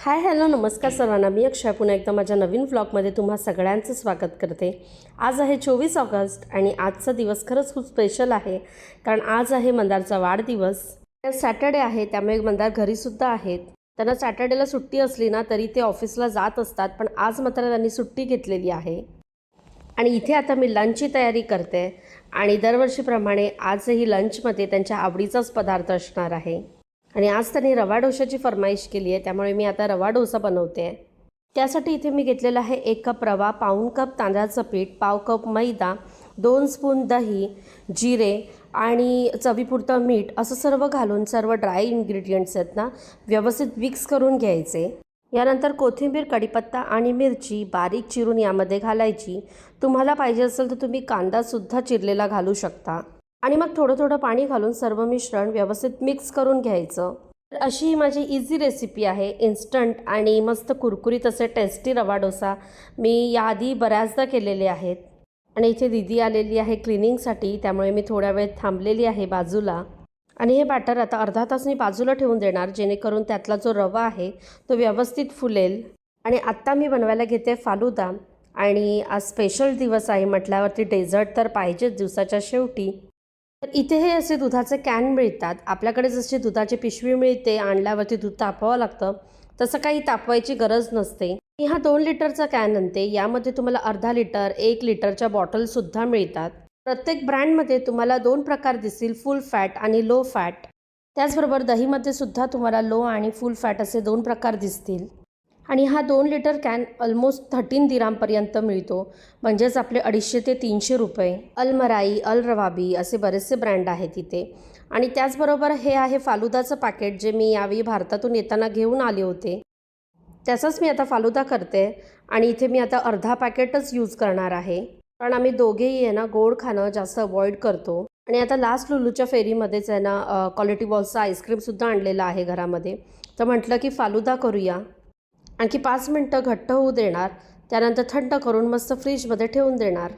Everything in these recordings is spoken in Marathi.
हाय हॅलो नमस्कार सर्वांना. मी अक्षय पुन्हा एकदा माझ्या नवीन व्लॉगमध्ये तुम्हा सगळ्यांचं स्वागत करते. आज आहे 24 ऑगस्ट आणि आजचा दिवस खरंच खूप स्पेशल आहे, कारण आज आहे मंदारचा वाढदिवस. सॅटर्डे आहे, त्यामुळे मंदार घरीसुद्धा आहेत. त्यांना सॅटर्डेला सुट्टी असली ना तरी ते ऑफिसला जात असतात, पण आज मात्र त्यांनी सुट्टी घेतलेली आहे. आणि इथे आता मी लंचची तयारी करते आणि दरवर्षीप्रमाणे आजही लंचमध्ये त्यांच्या आवडीचाच पदार्थ असणार आहे. आणि आज त्यांनी रवा डोशाची फरमाईश केली आहे, त्यामुळे मी आता रवा डोसा बनवते आहे. त्यासाठी इथे मी घेतलेला आहे 1 कप रवा, पाऊण कप तांदळाचं पीठ, पाव कप मैदा, 2 स्पून दही, जिरे आणि चवीपुरतं मीठ असं सर्व घालून सर्व ड्राय इन्ग्रेडियंट्स आहेत ना व्यवस्थित मिक्स करून घ्यायचे. यानंतर कोथिंबीर, कढीपत्ता आणि मिरची बारीक चिरून यामध्ये घालायची. तुम्हाला पाहिजे असेल तर तुम्ही कांदासुद्धा चिरलेला घालू शकता. आणि मग थोडं थोडं पाणी घालून सर्व मिश्रण व्यवस्थित मिक्स करून घ्यायचं. अशी ही माझी इझी रेसिपी आहे, इन्स्टंट आणि मस्त कुरकुरीत असे टेस्टी रवा डोसा. मी याआधी बऱ्याचदा केलेले आहेत. आणि इथे दीदी आलेली आहे क्लिनिंगसाठी, त्यामुळे मी थोड्या वेळ थांबलेली आहे बाजूला. आणि हे बॅटर आता अर्धा तास मी बाजूला ठेवून देणार, जेणेकरून त्यातला जो रवा आहे तो व्यवस्थित फुलेल. आणि आत्ता मी बनवायला घेते फालुदा. आणि आज स्पेशल दिवस आहे म्हटल्यावरती डेझर्ट तर पाहिजेच दिवसाच्या शेवटी. तर इथे हे असे दुधाचे कॅन मिळतात. आपल्याकडे जशी दुधाची पिशवी मिळते, आणल्यावरती दूध तापवावं लागतं, तसं काही तापवायची गरज नसते. मी हा 2 लिटरचा कॅन आणते. यामध्ये तुम्हाला अर्धा लिटर, 1 लिटरच्या बॉटलसुद्धा मिळतात. प्रत्येक ब्रँडमध्ये तुम्हाला 2 प्रकार दिसतील, फुल फॅट आणि लो फॅट. त्याचबरोबर दहीमध्ये सुद्धा तुम्हाला लो आणि फुल फॅट असे 2 प्रकार दिसतील. आणि हा 2 लिटर कॅन ऑलमोस्ट 13 दिरामपर्यंत मिळतो, म्हणजेच आपले 250 ते 300 रुपये. अलमराई, अल रवाबी असे बरेचसे ब्रँड आहेत इथे. आणि त्याचबरोबर हे आहे फालुदाचं पॅकेट, जे मी यावेळी भारतातून येताना घेऊन आले होते. त्याचाच मी आता फालुदा करते. आणि इथे मी आता अर्धा पॅकेटच यूज करणार आहे, कारण आम्ही दोघेही आहे ना गोड खाणं जास्त अवॉइड करतो. आणि आता लास्ट लुलूच्या फेरीमध्येच आहे ना क्वालिटी बॉल्सचा आईस्क्रीमसुद्धा आणलेला आहे घरामध्ये. तर म्हटलं की फालुदा करूया. आणखी 5 मिनटं घट्ट होऊ देणार, त्यानंतर थंड करून मस्त फ्रीजमध्ये ठेवून देणार.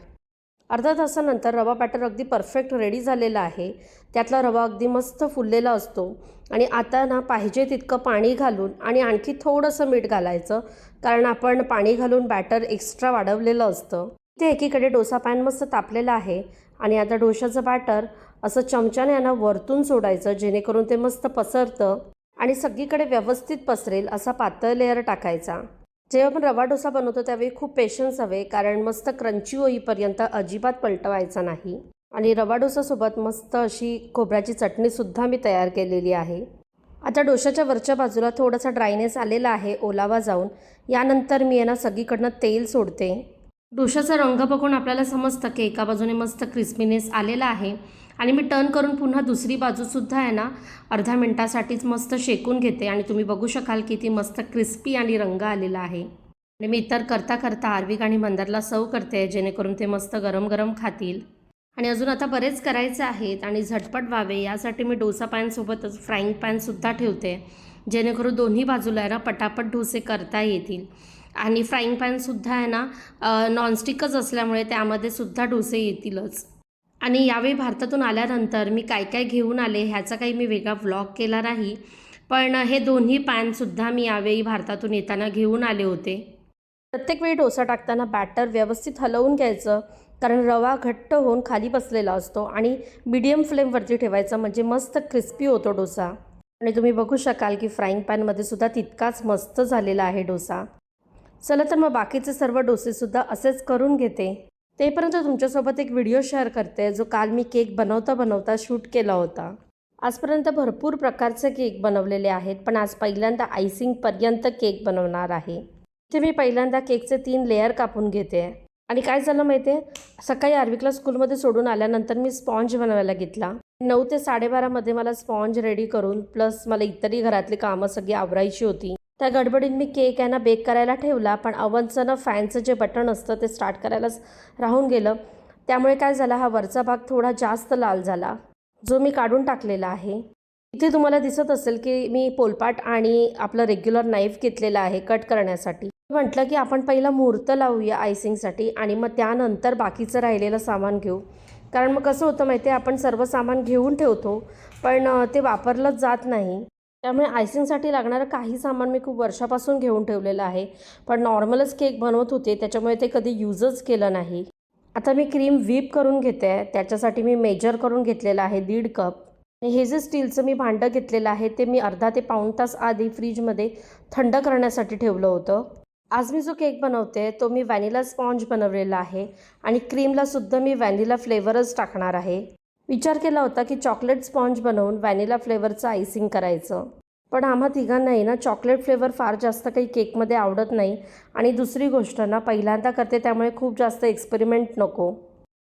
अर्धा तासानंतर रवा बॅटर अगदी परफेक्ट रेडी झालेला आहे. त्यातला रवा अगदी मस्त फुललेला असतो. आणि आता ना पाहिजे तितकं पाणी घालून आणि आणखी थोडंसं मीठ घालायचं, कारण आपण पाणी घालून बॅटर एक्स्ट्रा वाढवलेलं असतं. ते एकीकडे डोसा पॅन मस्त तापलेला आहे. आणि आता डोशाचं बॅटर असं चमच्याने यांना वरतून सोडायचं, जेणेकरून ते मस्त पसरतं आणि सगळीकडे व्यवस्थित पसरेल असा पातळ लेअर टाकायचा. जेव्हा आपण रवा डोसा बनवतो त्यावेळी खूप पेशन्स हवे, कारण मस्त क्रंची होईपर्यंत अजिबात पलटवायचा नाही. आणि रवा डोसासोबत मस्त अशी खोबऱ्याची चटणीसुद्धा मी तयार केलेली आहे. आता डोशाच्या वरच्या बाजूला थोडासा ड्रायनेस आलेला आहे, ओलावा जाऊन. यानंतर मी यांना सगळीकडनं तेल सोडते. डोशाचा रंग बघून आपल्याला समजतं की एका बाजूने मस्त क्रिस्पीनेस आलेला आहे. आणि मी टर्न करून पुन्हा दुसरी बाजूसुद्धा आहे ना अर्ध्या मिनटासाठीच मस्त शेकून घेते. आणि तुम्ही बघू शकाल की ती मस्त क्रिस्पी आणि रंग आलेला आहे. आणि मी इतर करता करता आर्विक आणि मंदारला सर्व करते, जेणेकरून ते मस्त गरम गरम खातील. आणि अजून आता बरेच करायचे आहेत आणि झटपट व्हावे यासाठी मी डोसा पॅनसोबतच फ्राईंग पॅनसुद्धा ठेवते, जेणेकरून दोन्ही बाजूला आहे ना पटापट डोसे करता येतील. आणि फ्राईंग पॅनसुद्धा आहे ना नॉनस्टिकच असल्यामुळे त्यामध्ये सुद्धा डोसे येतीलच. आणि यावेळी भारतातून आल्यानंतर मी काय काय घेऊन आले ह्याचा काही मी वेगळा व्लॉग केला नाही, पण हे दोन्ही पॅनसुद्धा मी यावेळी भारतातून येताना घेऊन आले होते. प्रत्येक वेळी डोसा टाकताना बॅटर व्यवस्थित हलवून घ्यायचं, कारण रवा घट्ट होऊन खाली बसलेला असतो. आणि मीडियम फ्लेमवरती ठेवायचं, म्हणजे मस्त क्रिस्पी होतो डोसा. आणि तुम्ही बघू शकाल की फ्राईंग पॅनमध्ये सुद्धा तितकाच मस्त झालेला आहे डोसा. चला तर मग बाकीचे सर्व डोसेसुद्धा असेच करून घेते. तेपर्यंत तुमच्यासोबत एक व्हिडिओ शेअर करते, जो काल मी केक बनवता बनवता शूट केला होता. आजपर्यंत भरपूर प्रकारचे केक बनवलेले आहेत, पण आज पहिल्यांदा आयसिंगपर्यंत केक बनवणार आहे. इथे मी पहिल्यांदा केकचे 3 लेअर कापून घेते. आणि काय झालं माहिती आहे, सकाळी आर्विकला स्कूलमध्ये सोडून आल्यानंतर मी स्पॉन्ज बनवायला घेतला. 9 ते 12:30मध्ये मला स्पॉन्ज रेडी करून प्लस मला इतरही घरातली कामं सगळी आवरायची होती. त्या गडबडीत मी केक आहे ना बेक करायला ठेवला, पण अवनचं ना फॅनचं जे बटन असतं ते स्टार्ट करायलाच राहून गेलं. त्यामुळे काय झालं, हा वरचा भाग थोडा जास्त लाल झाला, जो मी काढून टाकलेला आहे. इथे तुम्हाला दिसत असेल की मी पोलपाट आणि आपलं रेग्युलर नाईफ घेतलेला आहे कट करण्यासाठी. म्हटलं की आपण पहिला मुहूर्त लावूया आयसिंगसाठी आणि मग त्यानंतर बाकीचं राहिलेलं सामान घेऊ. कारण मग कसं होतं माहिती आहे, आपण सर्व सामान घेऊन ठेवतो पण ते वापरलंच जात नाही. त्यामुळे आयसिंगसाठी लागणारं काही सामान मी खूप वर्षापासून घेऊन ठेवलेलं आहे, पण नॉर्मलच केक बनवत होते त्याच्यामुळे ते कधी यूजच केलं नाही. आता मी क्रीम व्हीप करून घेते आहे. त्याच्यासाठी मी मेजर करून घेतलेलं आहे 1.5 कप. आणि हे जे स्टीलचं मी भांडं घेतलेलं आहे ते मी अर्धा ते पाऊण तास आधी फ्रीजमध्ये थंड करण्यासाठी ठेवलं होतं. आज मी जो केक बनवते तो मी व्हॅनिला स्पॉन्ज बनवलेला आहे आणि क्रीमलासुद्धा मी व्हॅनिला फ्लेवरच टाकणार आहे. विचार केला होता की चॉकलेट स्पॉन्ज बनवून व्हॅनिला फ्लेवरचं आयसिंग करायचं, पण आम्हा तिघांनाही ना चॉकलेट फ्लेवर फार जास्त काही केकमध्ये आवडत नाही आणि दुसरी गोष्ट ना पहिल्यांदा करते त्यामुळे खूप जास्त एक्सपेरिमेंट नको.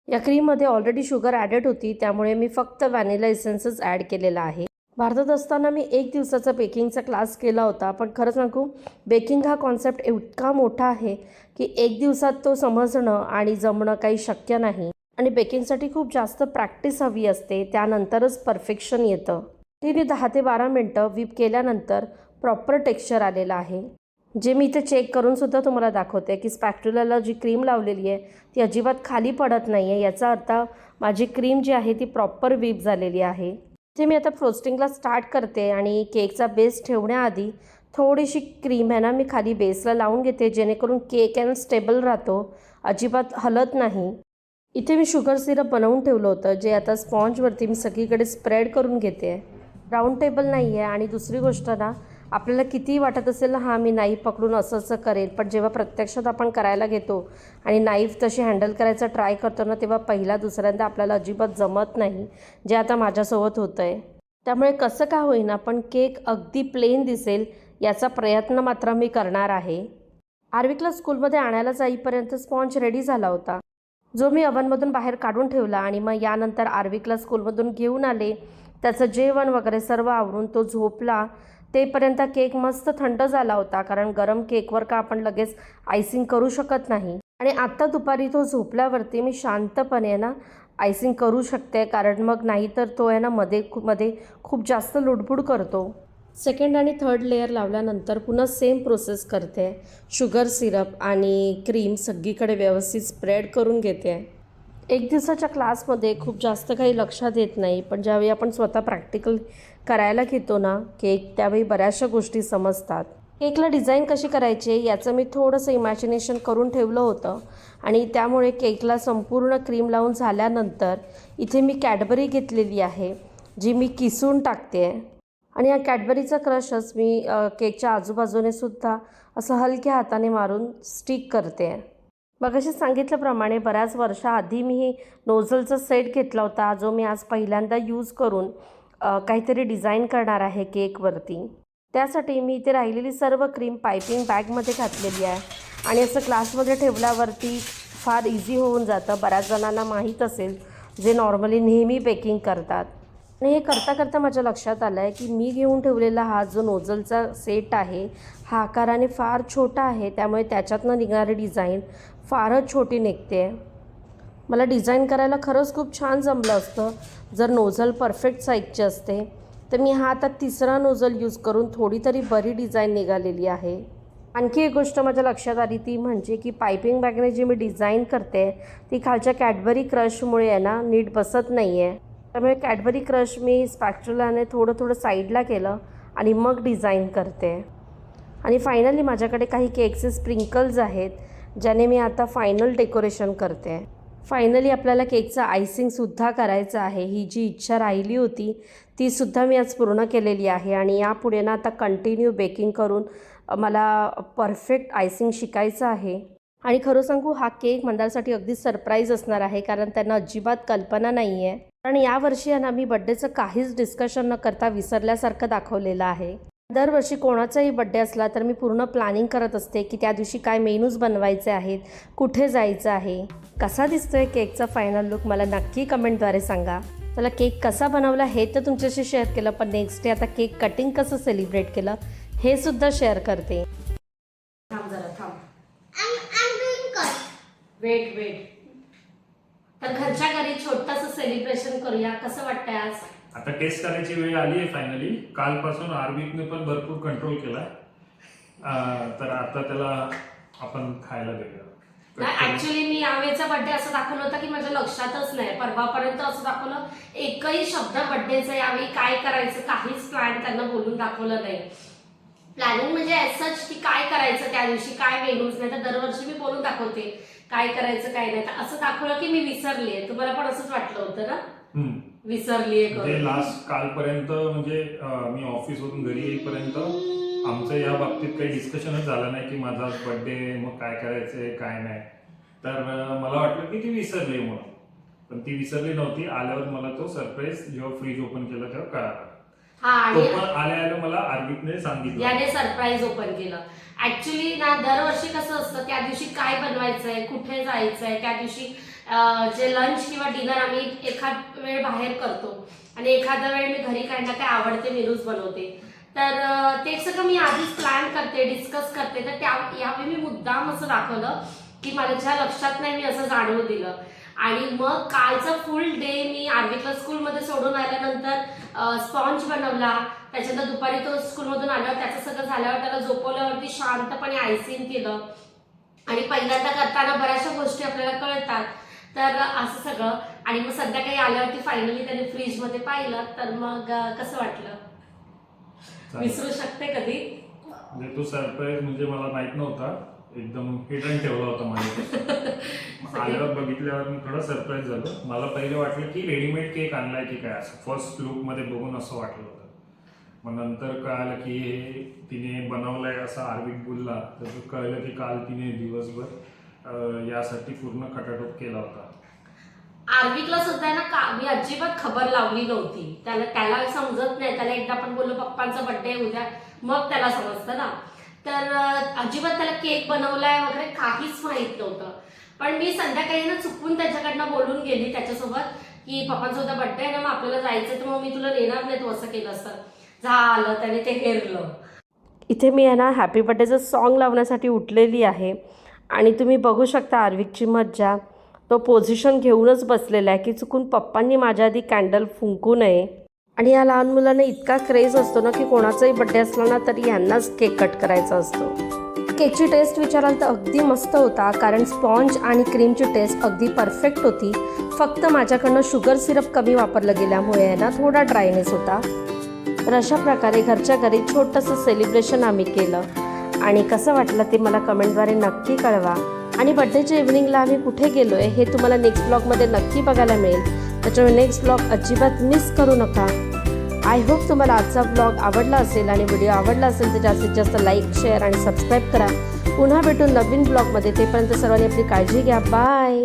या क्रीममध्ये ऑलरेडी शुगर ॲडेड होती त्यामुळे मी फक्त व्हॅनिला एसेन्सच ॲड केलेला आहे. भारतात असताना मी 1 दिवसाचा बेकिंगचा क्लास केला होता, पण खरं सांगू बेकिंग हा कॉन्सेप्ट इतका मोठा आहे की 1 दिवसात तो समजणं आणि जमणं काही शक्य नाही आणि बेकिंगसाठी खूप जास्त प्रॅक्टिस हवी असते, त्यानंतरच परफेक्शन येतं. मी 10 ते 12 मिनटं व्हीप केल्यानंतर प्रॉपर टेक्स्चर आलेलं आहे, जे मी इथे चेक करूनसुद्धा तुम्हाला दाखवते की स्पॅक्युलाला जी क्रीम लावलेली आहे ती अजिबात खाली पडत नाही आहे. याचा अर्थ माझी क्रीम जी आहे ती प्रॉपर व्हीप झालेली आहे. ते मी आता फ्रोस्टिंगला स्टार्ट करते आणि केकचा बेस ठेवण्याआधी थोडीशी क्रीम आहे ना मी खाली बेसला लावून घेते, जेणेकरून केक आहे ना स्टेबल राहतो, अजिबात हलत नाही. इथे मी शुगर सिरप बनवून ठेवलं होतं, जे आता स्पॉन्जवरती मी सगळीकडे स्प्रेड करून घेते आहे. राऊंड टेबल नाही आहे आणि दुसरी गोष्ट ना आपल्याला कितीही वाटत असेल ना हां मी नाईफ पकडून असं असं करेल, पण जेव्हा प्रत्यक्षात आपण करायला घेतो आणि नाईफ तशी हँडल करायचा ट्राय करतो ना तेव्हा पहिला दुसऱ्यांदा आपल्याला अजिबात जमत नाही, जे आता माझ्यासोबत होतं आहे. त्यामुळे कसं का होईना पण केक अगदी प्लेन दिसेल याचा प्रयत्न मात्र मी करणार आहे. आर्विकला स्कूलमध्ये आणायला जाईपर्यंत स्पॉन्ज रेडी झाला होता, जो मी अवनमधून बाहेर काढून ठेवला आणि मग यानंतर आर्विकला स्कूलमधून घेऊन आले. त्याचं जेवण वगैरे सर्व आवरून तो झोपला. तेपर्यंत केक मस्त थंड झाला होता, कारण गरम केकवर का आपण लगेच आयसिंग करू शकत नाही. आणि आत्ता दुपारी तो झोपल्यावरती मी शांतपणे ना आयसिंग करू शकते, कारण मग नाहीतर तो आहे ना मध्ये खूप जास्त लुडबुड करतो. सेकंड आणि थर्ड लेयर लावल्यानंतर पुन्हा सेम प्रोसेस करते. शुगर सिरप आणि क्रीम सगळीकडे व्यवस्थित स्प्रेड करून घेते. 1 दिवसाच्या क्लासमध्ये खूप जास्त काही लक्षात येत नाही, पण ज्यावेळी आपण स्वतः प्रॅक्टिकल करायला घेतो ना केक, त्यावेळी बऱ्याचशा गोष्टी समजतात. केकला डिझाईन कशी करायची याचं मी थोडंसं इमॅजिनेशन करून ठेवलं होतं आणि त्यामुळे केकला संपूर्ण क्रीम लावून झाल्यानंतर इथे मी कॅडबरी घेतलेली आहे, जी मी किसून टाकते आणि या कॅडबरीचा क्रशच मी केकच्या आजूबाजूने सुद्धा असं हलक्या हाताने मारून स्टिक करते. मगाशी सांगितल्याप्रमाणे बऱ्याच वर्षाआधी मी ही नोझलचा सेट घेतला होता, जो मी आज पहिल्यांदा यूज करून काहीतरी डिझाईन करणार आहे केकवरती. त्यासाठी मी इथे राहिलेली सर्व क्रीम पायपिंग बॅगमध्ये घातलेली आहे आणि असं ग्लासमध्ये ठेवल्यावरती फार इझी होऊन जातं. बऱ्याच जणांना माहीत असेल जे नॉर्मली नेहमी बेकिंग करतात. आणि हे करता करता माझ्या लक्षात आलं आहे की मी घेऊन ठेवलेला हा जो नोझलचा सेट आहे हा आकाराने फार छोटा आहे, त्यामुळे त्याच्यातनं निघणारी डिझाईन फारच छोटी निघते. मला डिझाईन करायला खरंच खूप छान जमलं असतं जर नोझल परफेक्ट साईजची असते. तर मी हा आता 3रा नोझल यूज करून थोडी तरी बरी डिझाईन निघालेली आहे. आणखी एक गोष्ट माझ्या लक्षात आली ती म्हणजे की पायपिंग बॅगने जी मी डिझाईन करते ती खालच्या कॅडबरी क्रशमुळे आहे ना नीट बसत नाही आहे. त्यामुळे कॅडबरी क्रश मी स्पॅक्युलाने थोडं साईडला केलं आणि मग डिझाईन करते. आणि फायनली माझ्याकडे काही केकचे स्प्रिंकल्स आहेत, ज्याने मी आता फायनल डेकोरेशन करते. फायनली आपल्याला केकचं आयसिंगसुद्धा करायचं आहे. ही जी इच्छा राहिली होती तीसुद्धा मी आज पूर्ण केलेली आहे आणि यापुढे ना आता कंटिन्यू बेकिंग करून मला परफेक्ट आयसिंग शिकायचं आहे. आणि खरं सांगू हा केक मंदारसाठी अगदी सरप्राईज असणार आहे, कारण त्यांना अजिबात कल्पना नाही आहे. कारण यावर्षी आहे ना मी बड्डेचं काहीच डिस्कशन न करता विसरल्यासारखं दाखवलेलं आहे. दरवर्षी कोणाचाही बड्डे असला तर मी पूर्ण प्लॅनिंग करत असते की त्या दिवशी काय मेनूज बनवायचे आहेत, कुठे जायचं आहे. कसा दिसतोय केकचा फायनल लुक मला नक्की कमेंटद्वारे सांगा. चला केक कसा बनवला हे तर तुमच्याशी शेअर केलं, पण नेक्स्ट डे आता केक कटिंग कसं सेलिब्रेट केलं हे सुद्धा शेअर करते. थांब जरा थांब. वेट तर घरच्या घरी छोटंसं सेलिब्रेशन करूया. कसं वाटतंय आज? आता टेस्ट करायची वेळ आली आहे फायनली. कालपासून आर्विकने पण भरपूर कंट्रोल केला, तर आता त्याला आपण खायला देऊया. नाही ऍक्च्युली मी यावेळेचा बर्थडे असं दाखवलं होतं की माझ्या लक्षातच नाही. परवापर्यंत असं दाखवलं, एकही शब्द बर्थडेचा यावेळी काय करायचं काहीच प्लॅन त्यांना बोलून दाखवलं नाही. प्लॅनिंग म्हणजे सच की काय करायचं त्या दिवशी, काय मेनूज. नाही तर दरवर्षी मी बोलून दाखवते काय करायचं काय नाही. तर असं दाखवलं की मी विसरलीये. तुम्हाला पण असंच वाटलं होतं ना? विसरलीये म्हणजे लास्ट कालपर्यंत म्हणजे मी ऑफिसवरून घरी येईपर्यंत आमचं या बाबतीत काही डिस्कशनच झालं नाही की माझा बर्थडे मग काय करायचंय काय नाही. तर मला वाटलं की ती विसरली म्हणून, पण ती विसरली नव्हती. आल्यावर मला तो सरप्राईज जेव्हा फ्रीज ओपन केलं तेव्हा कळाला. तो पण आल्या मला आर्विकने सांगितलं, याने सरप्राईज ओपन केलं. ऍक्च्युली ना दरवर्षी कसं असतं, त्या दिवशी काय बनवायचंय, कुठे जायचंय, त्या दिवशी जे लंच किंवा डिनर आम्ही एखाद वेळ बाहेर करतो आणि एखादा वेळ मी घरी काही ना काय आवडते मेनूज बनवते. तर ते सगळं मी आधीच प्लॅन करते, डिस्कस करते. तर यावेळी मी मुद्दाम असं दाखवलं की माझ्या लक्षात नाही, मी असं जाणवून दिलं. आणि मग कालचा फुल डे मी आर्विकला स्कूलमध्ये सोडून आल्यानंतर स्पॉन्ज बनवला. त्याच्यानंतर दुपारी तो स्कूलमधून आल्यावर त्याचं सगळं झाल्यावर त्याला झोपवल्यावरती शांतपणे आयसिंग केलं. आणि पहिल्यांदा करताना बऱ्याचशा गोष्टी आपल्याला कळतात. तर असं सगळं. आणि मग संध्याकाळी आल्यावरती फायनली त्याने फ्रीजमध्ये पाहिलं. तर मग कसं वाटलं? विसरू शकते कधी? म्हणजे तो सरप्राईज म्हणजे मला माहित नव्हता, एकदम हिडन ठेवला होता माझ्या. आल्यावर बघितल्यावर मी थोडं सरप्राईज झालो. मला पहिले वाटलं की रेडीमेड केक आणलाय की काय, असं फर्स्ट लुक मध्ये बघून असं वाटलं होतं. मग नंतर कळालं की हे तिने बनवलंय असं आर्विक बोलला. तर कळलं की काल तिने दिवसभर यासाठी पूर्ण खटाटोप केला होता. आर्विकला सुद्धा ना मी अजिबात खबर लावली नव्हती. त्याला समजत नाही. त्याला एकदा आपण बोललो पप्पांचा बर्थडे उद्या, मग त्याला समजतं ना. तर अजिबात त्याला केक बनवलाय वगैरे काहीच माहित नव्हतं. पण मी संध्याकाळी ना चुकून त्याच्याकडनं बोलून गेली त्याच्यासोबत की पप्पांचा उद्या बर्थडे आहे ना, मग आपल्याला जायचं, तर मग मी तुला नेणार नाही, तू असं केलं असतं. झालं, त्याने ते हेरलं. इथे मी आहे ना हॅपी बर्थडेचं सॉन्ग लावण्यासाठी उठलेली आहे आणि तुम्ही बघू शकता आर्विकची मज्जा. तो पोझिशन घेऊनच बसलेला आहे की चुकून पप्पांनी माझ्या आधी कॅन्डल फुंकू नये. आणि या लहान मुलांना इतका क्रेज असतो ना की कोणाचाही बड्डे असला ना तरी यांनाच केक कट करायचा असतो. केकची टेस्ट विचाराल तर अगदी मस्त होता, कारण स्पॉन्ज आणि क्रीमची टेस्ट अगदी परफेक्ट होती. फक्त माझ्याकडनं शुगर सिरप कमी वापरलं गेल्यामुळे आहे ना थोडा ड्रायनेस होता. तर अशा प्रकारे घरच्या घरी छोटंसं सेलिब्रेशन आम्ही केलं. आणि कसं वाटलं ते मला कमेंटद्वारे नक्की कळवा. आणि बड्डेच्या इव्हनिंगला आम्ही कुठे गेलो आहे हे तुम्हाला नेक्स्ट ब्लॉगमध्ये नक्की बघायला मिळेल. त्याच्यामुळे नेक्स्ट ब्लॉग अजिबात मिस करू नका. आय होप तुम्हाला आजचा ब्लॉग आवडला असेल आणि व्हिडिओ आवडला असेल तर जास्तीत जास्त लाईक, शेअर आणि सबस्क्राईब करा. पुन्हा भेटून नवीन ब्लॉगमध्ये. तेपर्यंत सर्वांनी आपली काळजी घ्या. बाय.